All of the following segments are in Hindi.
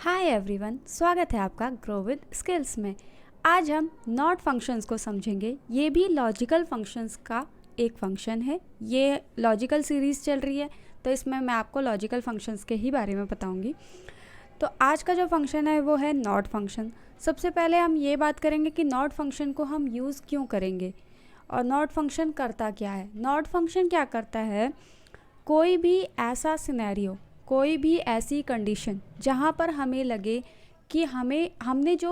हाय एवरीवन, स्वागत है आपका ग्रो विद स्किल्स में। आज हम नॉट फंक्शंस को समझेंगे। ये भी लॉजिकल फंक्शंस का एक फंक्शन है। ये लॉजिकल सीरीज़ चल रही है, तो इसमें मैं आपको लॉजिकल फंक्शंस के ही बारे में बताऊंगी। तो आज का जो फंक्शन है वो है नॉट फंक्शन। सबसे पहले हम ये बात करेंगे कि नॉट फंक्शन को हम यूज़ क्यों करेंगे और नॉट फंक्शन करता क्या है। नॉट फंक्शन क्या करता है, कोई भी ऐसा सिनेरियो, कोई भी ऐसी कंडीशन जहाँ पर हमें लगे कि हमने जो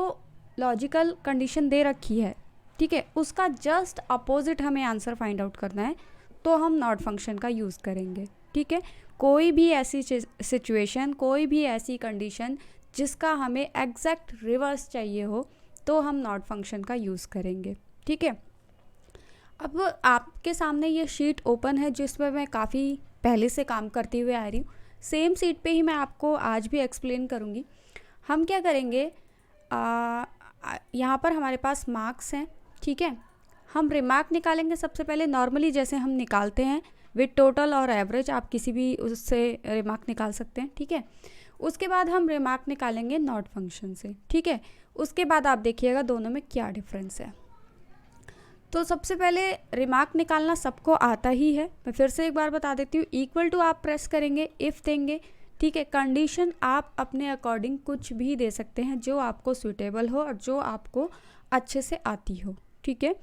लॉजिकल कंडीशन दे रखी है, ठीक है, उसका जस्ट अपोजिट हमें आंसर फाइंड आउट करना है, तो हम नॉट फंक्शन का यूज़ करेंगे। ठीक है, कोई भी ऐसी सिचुएशन, कोई भी ऐसी कंडीशन जिसका हमें एग्जैक्ट रिवर्स चाहिए हो, तो हम नॉट फंक्शन का यूज़ करेंगे। ठीक है, अब आपके सामने ये शीट ओपन है जिसमें मैं काफ़ी पहले से काम करती हुए आ रही हूँ। सेम सीट पे ही मैं आपको आज भी एक्सप्लेन करूँगी। हम क्या करेंगे, यहाँ पर हमारे पास मार्क्स हैं। ठीक है, हम रिमार्क निकालेंगे सबसे पहले, नॉर्मली जैसे हम निकालते हैं विद टोटल और एवरेज, आप किसी भी उससे रिमार्क निकाल सकते हैं। ठीक है, उसके बाद हम रिमार्क निकालेंगे नॉट फंक्शन से। ठीक है, उसके बाद आप देखिएगा दोनों में क्या डिफरेंस है। तो सबसे पहले रिमार्क निकालना सबको आता ही है, मैं फिर से एक बार बता देती हूँ। इक्वल टू आप प्रेस करेंगे, इफ़ देंगे। ठीक है, कंडीशन आप अपने अकॉर्डिंग कुछ भी दे सकते हैं जो आपको सूटेबल हो और जो आपको अच्छे से आती हो। ठीक है,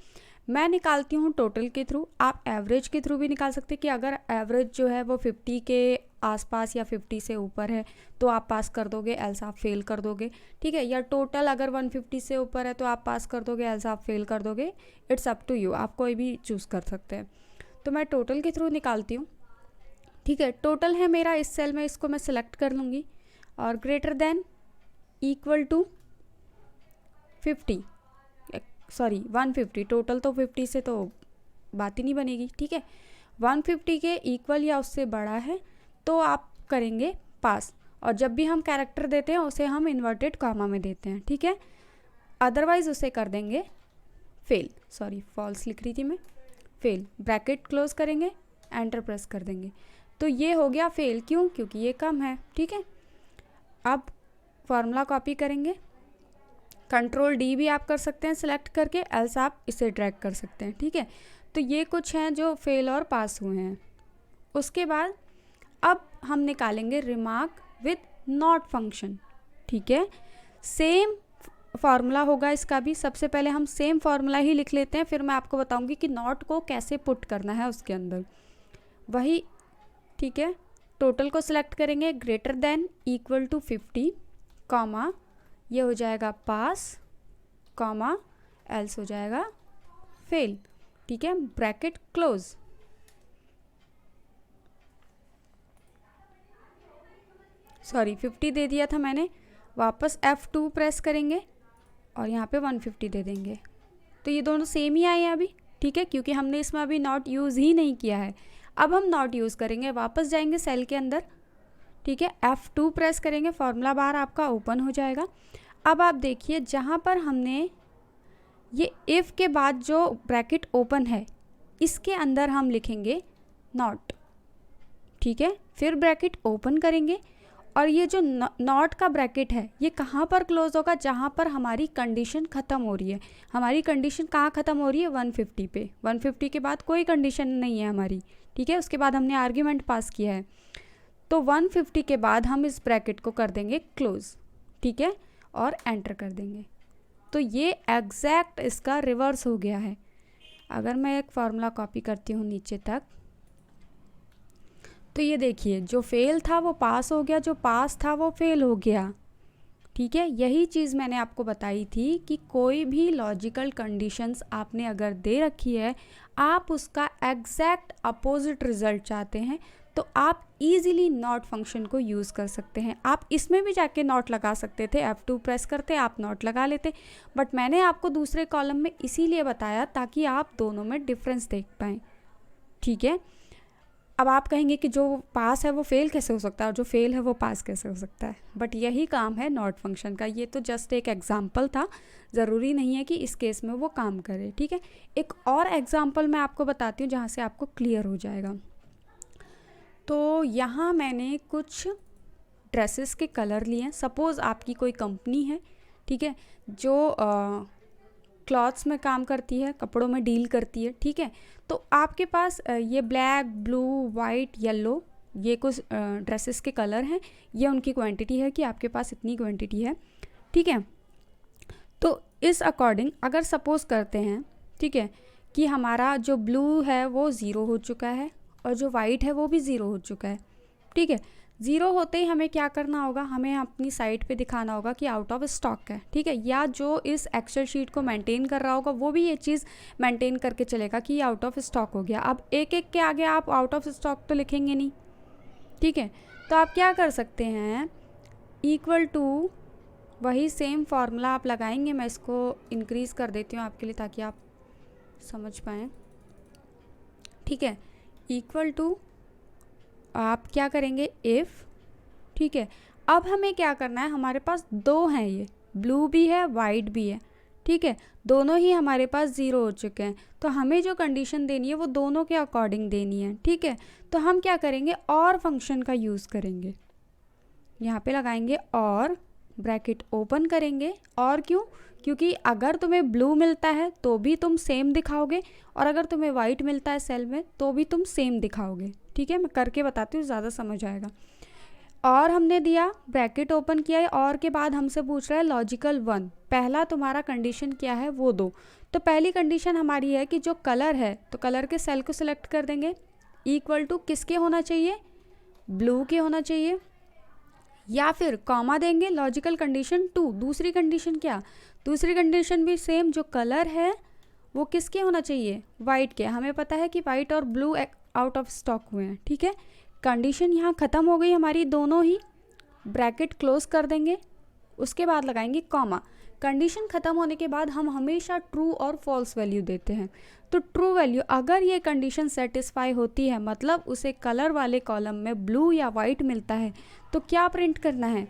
मैं निकालती हूँ टोटल के थ्रू, आप एवरेज के थ्रू भी निकाल सकते हैं कि अगर एवरेज जो है वो 50 के आसपास या 50 से ऊपर है तो आप पास कर दोगे, एल्स आप फेल कर दोगे। ठीक है, या टोटल अगर 150 से ऊपर है तो आप पास कर दोगे, एल्स आप फेल कर दोगे। इट्स अप टू यू, आप कोई भी चूज़ कर सकते हैं। तो मैं टोटल के थ्रू निकालती हूँ। ठीक है, टोटल है मेरा इस सेल में, इसको मैं सिलेक्ट कर लूँगी और greater than equal to 50, sorry 150, total तो 50 से तो बात ही नहीं बनेगी। ठीक है, 150 के इक्वल या उससे बड़ा है तो आप करेंगे पास, और जब भी हम कैरेक्टर देते हैं उसे हम इन्वर्टेड कॉमा में देते हैं। ठीक है, अदरवाइज उसे कर देंगे फेल, सॉरी फॉल्स लिख रही थी मैं, फेल, ब्रैकेट क्लोज करेंगे, एंटर प्रेस कर देंगे, तो ये हो गया फेल। क्यों? क्योंकि ये कम है। ठीक है, अब फॉर्मूला कॉपी करेंगे, कंट्रोल डी भी आप कर सकते हैं सिलेक्ट करके, एल्स आप इसे ड्रैग कर सकते हैं। ठीक है, तो ये कुछ हैं जो फेल और पास हुए हैं। उसके बाद अब हम निकालेंगे रिमार्क विद नॉट फंक्शन। ठीक है, सेम फार्मूला होगा इसका भी। सबसे पहले हम सेम फार्मूला ही लिख लेते हैं, फिर मैं आपको बताऊंगी कि नॉट को कैसे पुट करना है उसके अंदर वही। ठीक है, टोटल को सिलेक्ट करेंगे, greater than equal to 50, comma, ये हो जाएगा पास, कॉमा, एल्स हो जाएगा फेल। ठीक है, ब्रैकेट क्लोज, सॉरी 50 दे दिया था मैंने, वापस F2 प्रेस करेंगे और यहाँ पे 150 दे देंगे, तो ये दोनों सेम ही आए हैं अभी। ठीक है, क्योंकि हमने इसमें अभी नॉट यूज़ ही नहीं किया है। अब हम नॉट यूज़ करेंगे, वापस जाएंगे सेल के अंदर। ठीक है, F2 प्रेस करेंगे, फार्मूला बार आपका ओपन हो जाएगा। अब आप देखिए जहाँ पर हमने ये इफ़ के बाद जो ब्रैकेट ओपन है इसके अंदर हम लिखेंगे नॉट। ठीक है, फिर ब्रैकेट ओपन करेंगे और ये जो नॉट का ब्रैकेट है ये कहाँ पर क्लोज होगा, जहाँ पर हमारी कंडीशन ख़त्म हो रही है। हमारी कंडीशन कहाँ ख़त्म हो रही है? 150 पे। 150 के बाद कोई कंडीशन नहीं है हमारी। ठीक है, उसके बाद हमने आर्ग्यूमेंट पास किया है, तो 150 के बाद हम इस ब्रैकेट को कर देंगे क्लोज। ठीक है, और एंटर कर देंगे, तो ये एग्जैक्ट इसका रिवर्स हो गया है। अगर मैं एक फार्मूला कॉपी करती हूँ नीचे तक, तो ये देखिए जो फेल था वो पास हो गया, जो पास था वो फेल हो गया। ठीक है, यही चीज़ मैंने आपको बताई थी कि कोई भी लॉजिकल कंडीशंस आपने अगर दे रखी है, आप उसका एग्जैक्ट अपोजिट रिजल्ट चाहते हैं, तो आप इजीली नॉट फंक्शन को यूज़ कर सकते हैं। आप इसमें भी जाके नॉट लगा सकते थे, F2 प्रेस करते आप नॉट लगा लेते, बट मैंने आपको दूसरे कॉलम में इसीलिए बताया ताकि आप दोनों में डिफरेंस देख पाएँ। ठीक है, अब आप कहेंगे कि जो पास है वो फेल कैसे हो सकता है और जो फेल है वो पास कैसे हो सकता है, बट यही काम है नॉट फंक्शन का। ये तो जस्ट एक एग्जांपल था, ज़रूरी नहीं है कि इस केस में वो काम करे। ठीक है, एक और एग्जांपल मैं आपको बताती हूँ जहाँ से आपको क्लियर हो जाएगा। तो यहाँ मैंने कुछ ड्रेसेस के कलर लिए हैं। सपोज़ आपकी कोई कंपनी है, ठीक है, जो क्लॉथ्स में काम करती है, कपड़ों में डील करती है, ठीक है। तो आपके पास ये ब्लैक, ब्लू, वाइट, येलो, ये कुछ ड्रेसेस के कलर हैं, ये उनकी क्वांटिटी है कि आपके पास इतनी क्वांटिटी है, ठीक है। तो इस अकॉर्डिंग अगर सपोज़ करते हैं, ठीक है, कि हमारा जो ब्लू है वो ज़ीरो हो चुका है और जो वाइट है वो भी ज़ीरो हो चुका है, ठीक है। ज़ीरो होते ही हमें क्या करना होगा, हमें अपनी साइट पे दिखाना होगा कि आउट ऑफ स्टॉक है, ठीक है। या जो इस एक्सेल शीट को मेंटेन कर रहा होगा वो भी ये चीज़ मेंटेन करके चलेगा कि ये आउट ऑफ स्टॉक हो गया। अब एक एक के आगे आप आउट ऑफ स्टॉक तो लिखेंगे नहीं, ठीक है। तो आप क्या कर सकते हैं, इक्वल टू वही सेम फार्मूला आप लगाएंगे। मैं इसको इंक्रीज़ कर देती हूँ आपके लिए ताकि आप समझ पाएँ, ठीक है। इक्वल टू आप क्या करेंगे, इफ़, ठीक है। अब हमें क्या करना है, हमारे पास दो हैं, ये ब्लू भी है, वाइट भी है, ठीक है। दोनों ही हमारे पास ज़ीरो हो चुके हैं, तो हमें जो कंडीशन देनी है वो दोनों के अकॉर्डिंग देनी है, ठीक है। तो हम क्या करेंगे, और फंक्शन का यूज़ करेंगे। यहाँ पे लगाएंगे और, ब्रैकेट ओपन करेंगे। और क्यों, क्योंकि अगर तुम्हें ब्लू मिलता है तो भी तुम सेम दिखाओगे और अगर तुम्हें वाइट मिलता है सेल में तो भी तुम सेम दिखाओगे, ठीक है। मैं करके बताती हूँ, ज़्यादा समझ आएगा। और हमने दिया, ब्रैकेट ओपन किया है, और के बाद हमसे पूछ रहा है लॉजिकल 1, पहला तुम्हारा कंडीशन क्या है वो दो। तो पहली कंडीशन हमारी है कि जो कलर है, तो कलर के सेल को सिलेक्ट कर देंगे, इक्वल टू किसके होना चाहिए, ब्लू के होना चाहिए, या फिर कॉमा देंगे, लॉजिकल कंडीशन 2, दूसरी कंडीशन क्या, दूसरी कंडीशन भी सेम, जो कलर है वो किसके होना चाहिए, वाइट के। हमें पता है कि वाइट और ब्लू आउट ऑफ स्टॉक हुए हैं, ठीक है। कंडीशन यहाँ ख़त्म हो गई हमारी दोनों ही, ब्रैकेट क्लोज कर देंगे, उसके बाद लगाएंगे कॉमा। कंडीशन ख़त्म होने के बाद हम हमेशा ट्रू और फॉल्स वैल्यू देते हैं। तो ट्रू वैल्यू, अगर ये कंडीशन सेटिस्फाई होती है, मतलब उसे कलर वाले कॉलम में ब्लू या वाइट मिलता है, तो क्या प्रिंट करना है,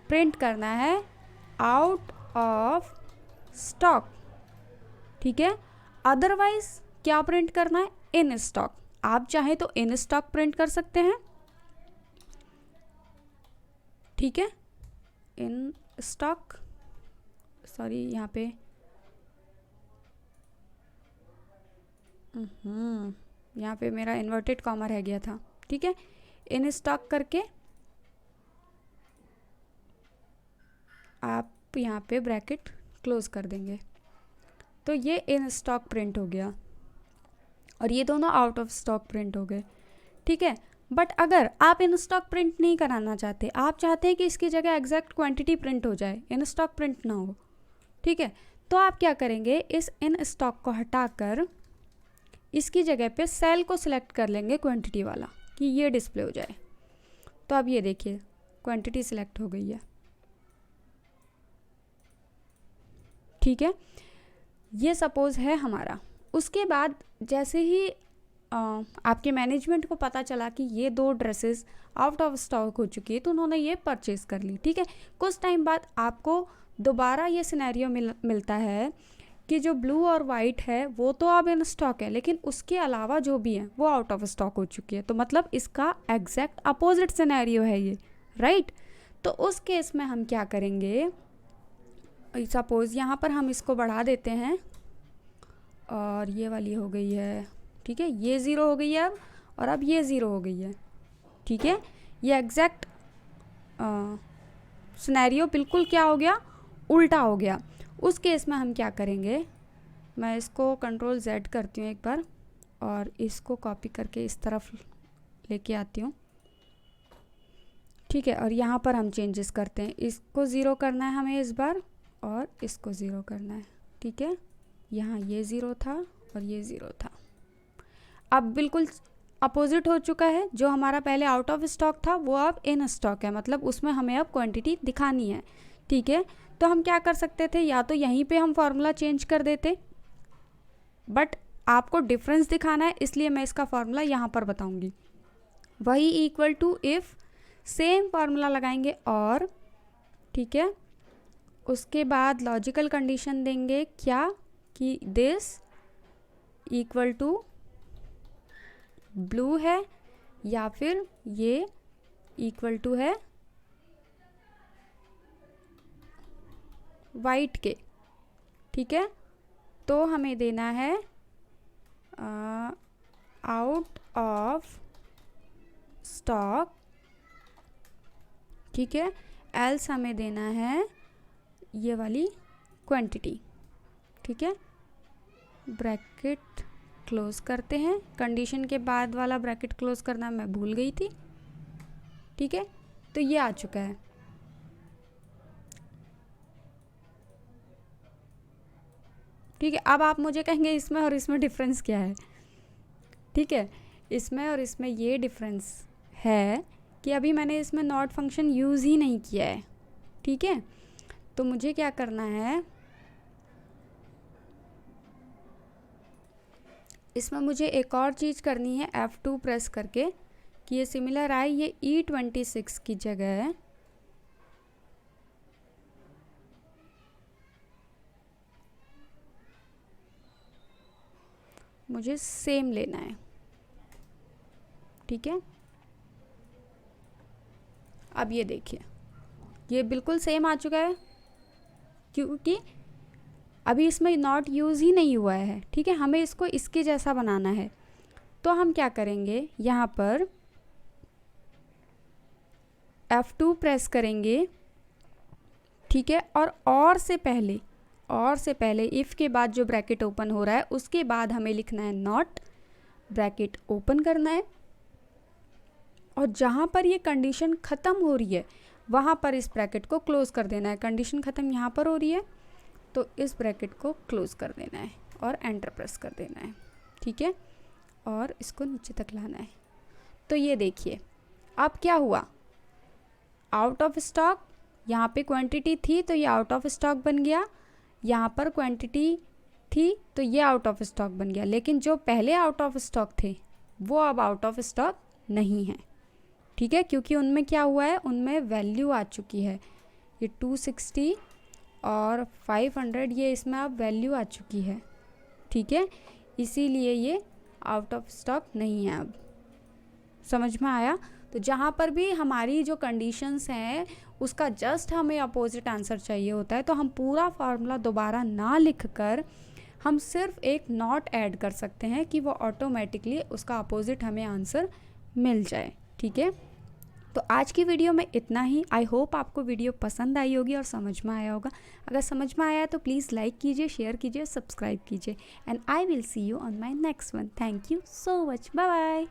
प्रिंट करना है आउट ऑफ स्टॉक, ठीक है। अदरवाइज क्या प्रिंट करना है, इन स्टॉक। आप चाहें तो इन स्टॉक प्रिंट कर सकते हैं, ठीक है, इन स्टॉक, सॉरी यहाँ पे यहाँ पे मेरा इन्वर्टेड कॉमा रह गया था, ठीक है। इन स्टॉक करके आप यहाँ पे ब्रैकेट क्लोज कर देंगे, तो ये इन स्टॉक प्रिंट हो गया और ये दोनों आउट ऑफ स्टॉक प्रिंट हो गए, ठीक है। बट अगर आप इन स्टॉक प्रिंट नहीं कराना चाहते, आप चाहते हैं कि इसकी जगह एग्जैक्ट क्वांटिटी प्रिंट हो जाए, इन स्टॉक प्रिंट ना हो, ठीक है, तो आप क्या करेंगे, इस इन स्टॉक को हटाकर इसकी जगह पे सेल को सिलेक्ट कर लेंगे क्वांटिटी वाला, कि ये डिस्प्ले हो जाए। तो अब ये देखिए क्वांटिटी सिलेक्ट हो गई है, ठीक है। ये सपोज़ है हमारा। उसके बाद जैसे ही आपके मैनेजमेंट को पता चला कि ये दो ड्रेसेस आउट ऑफ स्टॉक हो चुकी है, तो उन्होंने ये परचेज़ कर ली, ठीक है। कुछ टाइम बाद आपको दोबारा ये सिनेरियो मिलता है कि जो ब्लू और वाइट है वो तो अब इन स्टॉक है, लेकिन उसके अलावा जो भी है वो आउट ऑफ स्टॉक हो चुकी है। तो मतलब इसका एग्जैक्ट अपोजिट सिनेरियो है ये, राइट। तो उस केस में हम क्या करेंगे, सपोज़ यहाँ पर हम इसको बढ़ा देते हैं और ये वाली हो गई है, ठीक है, ये ज़ीरो हो गई है अब, और अब ये ज़ीरो हो गई है, ठीक है। ये एग्जैक्ट सिनेरियो बिल्कुल क्या हो गया, उल्टा हो गया। उस केस में हम क्या करेंगे, मैं इसको कंट्रोल Z करती हूँ एक बार और इसको कॉपी करके इस तरफ लेके आती हूँ, ठीक है। और यहाँ पर हम चेंजेस करते हैं, इसको ज़ीरो करना है हमें इस बार और इसको ज़ीरो करना है, ठीक है। यहाँ ये ज़ीरो था और ये ज़ीरो था, अब बिल्कुल अपोजिट हो चुका है। जो हमारा पहले आउट ऑफ स्टॉक था वो अब इन स्टॉक है, मतलब उसमें हमें अब क्वांटिटी दिखानी है, ठीक है। तो हम क्या कर सकते थे, या तो यहीं पे हम फार्मूला चेंज कर देते, बट आपको डिफरेंस दिखाना है इसलिए मैं इसका फार्मूला यहाँ पर बताऊँगी। वही equal to if, same formula लगाएंगे और, ठीक है, उसके बाद लॉजिकल कंडीशन देंगे क्या, कि दिस इक्वल टू ब्लू है या फिर ये इक्वल टू है वाइट के, ठीक है। तो हमें देना है आउट ऑफ स्टॉक, ठीक है। एल्स हमें देना है ये वाली क्वांटिटी, ठीक है। ब्रैकेट क्लोज करते हैं, कंडीशन के बाद वाला ब्रैकेट क्लोज करना मैं भूल गई थी, ठीक है। तो ये आ चुका है, ठीक है। अब आप मुझे कहेंगे इसमें और इसमें डिफरेंस क्या है, ठीक है। इसमें और इसमें ये डिफरेंस है कि अभी मैंने इसमें नॉट फंक्शन यूज़ ही नहीं किया है, ठीक है। तो मुझे क्या करना है, इसमें मुझे एक और चीज़ करनी है F2 प्रेस करके कि ये सिमिलर आए, ये E26 की जगह है मुझे सेम लेना है, ठीक है। अब ये देखिए ये बिल्कुल सेम आ चुका है क्योंकि अभी इसमें नॉट यूज़ ही नहीं हुआ है, ठीक है। हमें इसको इसके जैसा बनाना है। तो हम क्या करेंगे, यहाँ पर F2 प्रेस करेंगे, ठीक है। और से पहले इफ़ के बाद जो ब्रैकेट ओपन हो रहा है उसके बाद हमें लिखना है नॉट, ब्रैकेट ओपन करना है, और जहाँ पर ये कंडीशन ख़त्म हो रही है वहाँ पर इस ब्रैकेट को क्लोज़ कर देना है। कंडीशन ख़त्म यहाँ पर हो रही है तो इस ब्रैकेट को क्लोज़ कर देना है और एंटर प्रेस कर देना है, ठीक है। और इसको नीचे तक लाना है। तो ये देखिए अब क्या हुआ, आउट ऑफ स्टॉक, यहाँ पे क्वांटिटी थी तो ये आउट ऑफ स्टॉक बन गया, यहाँ पर क्वांटिटी थी तो ये आउट ऑफ स्टॉक बन गया, लेकिन जो पहले आउट ऑफ स्टॉक थे वो अब आउट ऑफ स्टॉक नहीं है, ठीक है। क्योंकि उनमें क्या हुआ है, उनमें वैल्यू आ चुकी है, ये 260 और 500 ये इसमें अब वैल्यू आ चुकी है, ठीक है। इसीलिए ये आउट ऑफ स्टॉक नहीं है। अब समझ में आया। तो जहाँ पर भी हमारी जो कंडीशंस हैं उसका जस्ट हमें अपोजिट आंसर चाहिए होता है तो हम पूरा फार्मूला दोबारा ना लिख कर हम सिर्फ एक नॉट ऐड कर सकते हैं कि वो ऑटोमेटिकली उसका अपोजिट हमें आंसर मिल जाए, ठीक है। तो आज की वीडियो में इतना ही। आई होप आपको वीडियो पसंद आई होगी और समझ में आया होगा। अगर समझ में आया तो प्लीज़ लाइक कीजिए, शेयर कीजिए, सब्सक्राइब कीजिए, and I will see you on my next one. Thank you so much, bye bye.